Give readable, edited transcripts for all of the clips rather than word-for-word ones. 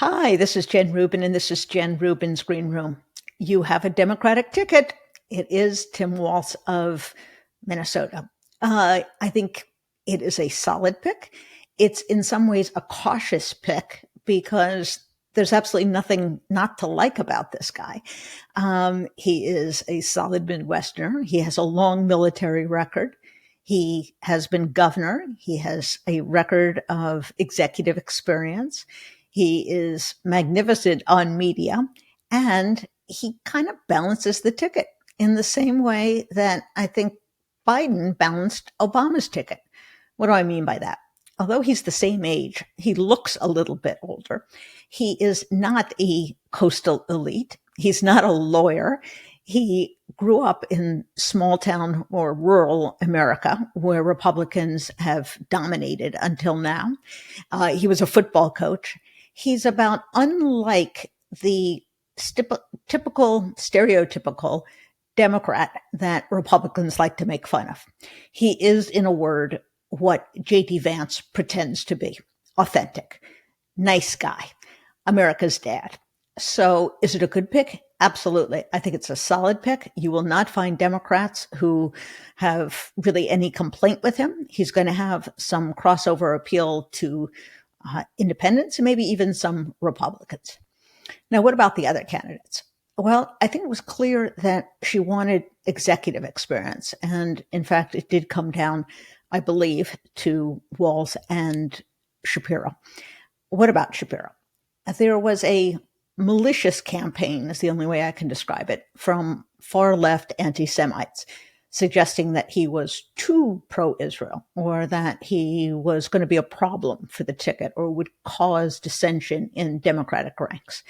Hi, this is Jen Rubin, and this is Jen Rubin's Green Room. You have a Democratic ticket. It is Tim Walz of Minnesota. I think it is a solid pick. It's in some ways a cautious pick because there's absolutely nothing not to like about this guy. He is a solid Midwesterner. He has a long military record. He has been governor. He has a record of executive experience. He is magnificent on media, and he kind of balances the ticket in the same way that I think Biden balanced Obama's ticket. What do I mean by that? Although he's the same age, he looks a little bit older. He is not a coastal elite. He's not a lawyer. He grew up in small town or rural America where Republicans have dominated until now. He was a football coach. He's about unlike the typical, stereotypical Democrat that Republicans like to make fun of. He is, in a word, what J.D. Vance pretends to be: authentic, nice guy, America's dad. So is it a good pick? Absolutely. I think it's a solid pick. You will not find Democrats who have really any complaint with him. He's going to have some crossover appeal to independents and maybe even some Republicans. Now, what about the other candidates? Well, I think it was clear that she wanted executive experience. And in fact, it did come down, I believe, to Walz and Shapiro. What about Shapiro? There was a malicious campaign, is the only way I can describe it, from far left anti-Semites, suggesting that he was too pro-Israel or that he was going to be a problem for the ticket or would cause dissension in Democratic ranks.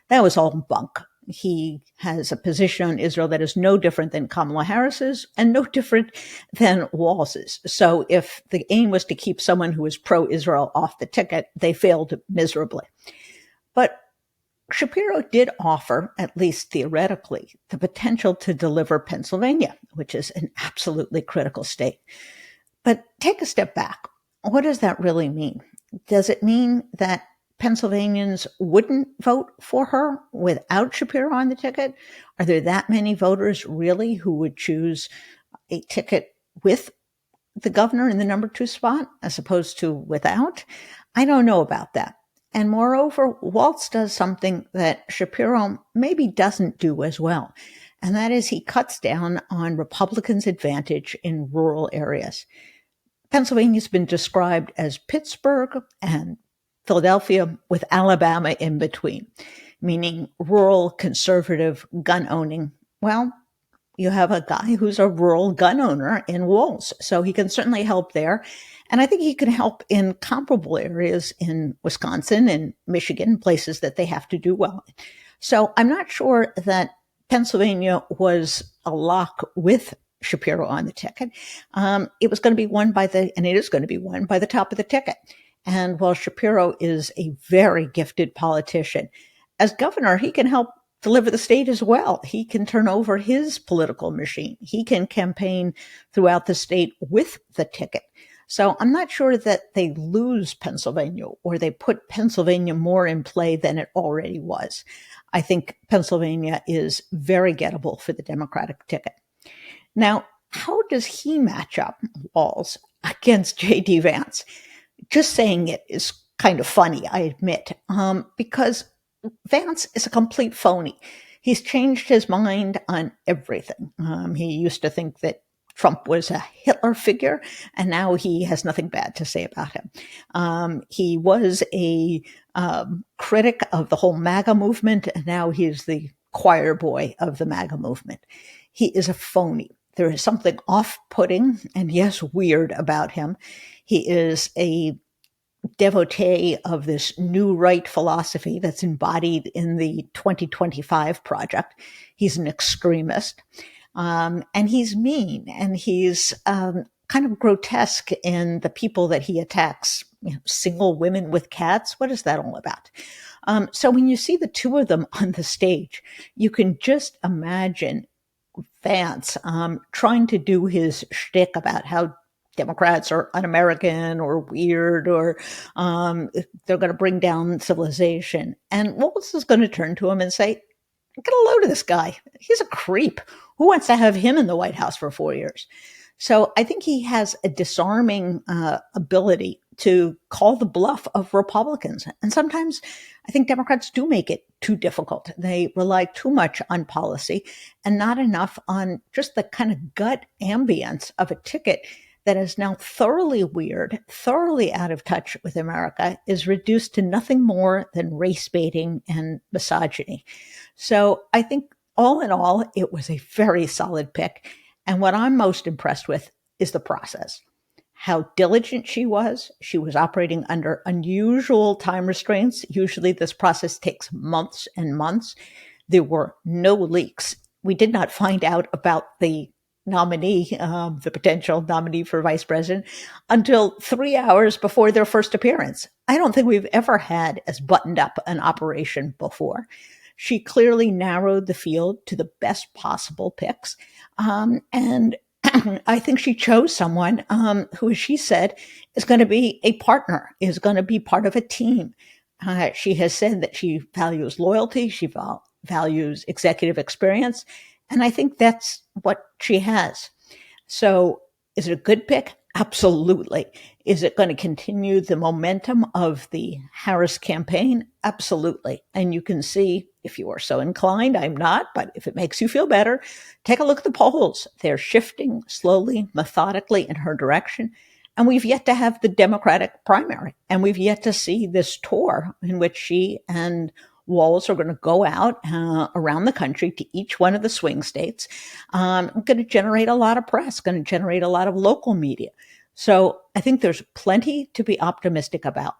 That was all bunk. He has a position on Israel that is no different than Kamala Harris's and no different than Walz's. So if the aim was to keep someone who is pro-Israel off the ticket, they failed miserably. But Shapiro did offer, at least theoretically, the potential to deliver Pennsylvania, which is an absolutely critical state. But take a step back. What does that really mean? Does it mean that Pennsylvanians wouldn't vote for her without Shapiro on the ticket? Are there that many voters really who would choose a ticket with the governor in the number 2 spot as opposed to without? I don't know about that. And moreover, Walz does something that Shapiro maybe doesn't do as well. And that is he cuts down on Republicans' advantage in rural areas. Pennsylvania's been described as Pittsburgh and Philadelphia with Alabama in between, meaning rural, conservative, gun-owning. Well, you have a guy who's a rural gun owner in Walz, so he can certainly help there. And I think he can help in comparable areas in Wisconsin and Michigan, places that they have to do well. So I'm not sure that Pennsylvania was a lock with Shapiro on the ticket. It was going to be won and it is going to be won by the top of the ticket. And while Shapiro is a very gifted politician, as governor, he can help deliver the state as well. He can turn over his political machine. He can campaign throughout the state with the ticket. So I'm not sure that they lose Pennsylvania or they put Pennsylvania more in play than it already was. I think Pennsylvania is very gettable for the Democratic ticket. Now, how does he match up, Walz, against J.D. Vance? Just saying it is kind of funny, I admit, because Vance is a complete phony. He's changed his mind on everything. He used to think that Trump was a Hitler figure, and now he has nothing bad to say about him. He was a critic of the whole MAGA movement, and now he's the choir boy of the MAGA movement. He is a phony. There is something off-putting and, yes, weird about him. He is a devotee of this new right philosophy that's embodied in the 2025 project. He's an extremist. And he's mean, and he's kind of grotesque in the people that he attacks. Single women with cats. What is that all about? So when you see the two of them on the stage, you can just imagine Vance trying to do his shtick about how Democrats are un-American or weird, or they're going to bring down civilization. And Walz is going to turn to him and say, get a load of this guy. He's a creep. Who wants to have him in the White House for 4 years? So I think he has a disarming ability to call the bluff of Republicans. And sometimes I think Democrats do make it too difficult. They rely too much on policy and not enough on just the kind of gut ambience of a ticket that is now thoroughly weird, thoroughly out of touch with America, is reduced to nothing more than race baiting and misogyny. So I think all in all, it was a very solid pick. And what I'm most impressed with is the process. How diligent she was. She was operating under unusual time restraints. Usually this process takes months and months. There were no leaks. We did not find out about the nominee, the potential nominee for vice president, until 3 hours before their first appearance. I don't think we've ever had as buttoned up an operation before. She clearly narrowed the field to the best possible picks. And I think she chose someone who, as she said, is going to be a partner, is going to be part of a team. She has said that she values loyalty. She values executive experience. And I think that's what she has. So is it a good pick? Absolutely. Is it going to continue the momentum of the Harris campaign? Absolutely. And you can see, if you are so inclined, I'm not, but if it makes you feel better, take a look at the polls. They're shifting slowly, methodically in her direction. And we've yet to have the Democratic primary. And we've yet to see this tour in which she and Walz are going to go out around the country to each one of the swing states, going to generate a lot of press, going to generate a lot of local media. So I think there's plenty to be optimistic about.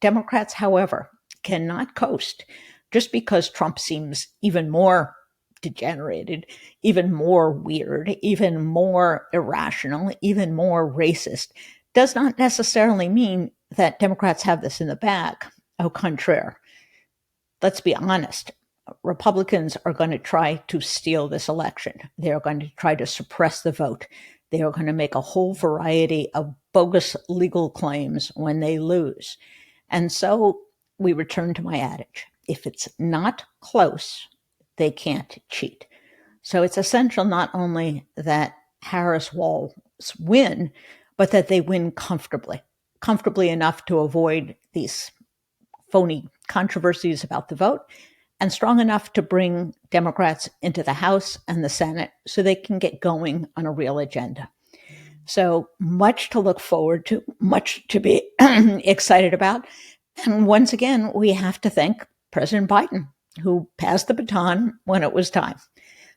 Democrats, however, cannot coast just because Trump seems even more degenerated, even more weird, even more irrational, even more racist. Does not necessarily mean that Democrats have this in the bag. Au contraire. Let's be honest. Republicans are going to try to steal this election. They're going to try to suppress the vote. They are going to make a whole variety of bogus legal claims when they lose. And so we return to my adage. If it's not close, they can't cheat. So it's essential not only that Harris-Walz win, but that they win comfortably enough to avoid these phony controversies about the vote, and strong enough to bring Democrats into the House and the Senate so they can get going on a real agenda. So much to look forward to, much to be excited about. And once again, we have to thank President Biden, who passed the baton when it was time.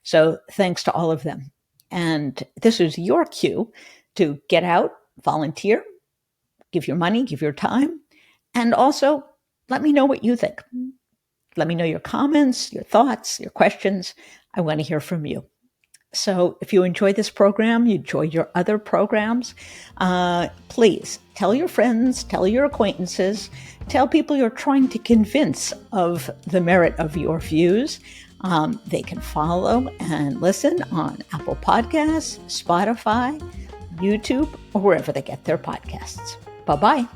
So thanks to all of them. And this is your cue to get out, volunteer, give your money, give your time, and also let me know what you think. Let me know your comments, your thoughts, your questions. I want to hear from you. So if you enjoy this program, you enjoy your other programs, please tell your friends, tell your acquaintances, tell people you're trying to convince of the merit of your views. They can follow and listen on Apple Podcasts, Spotify, YouTube, or wherever they get their podcasts. Bye-bye.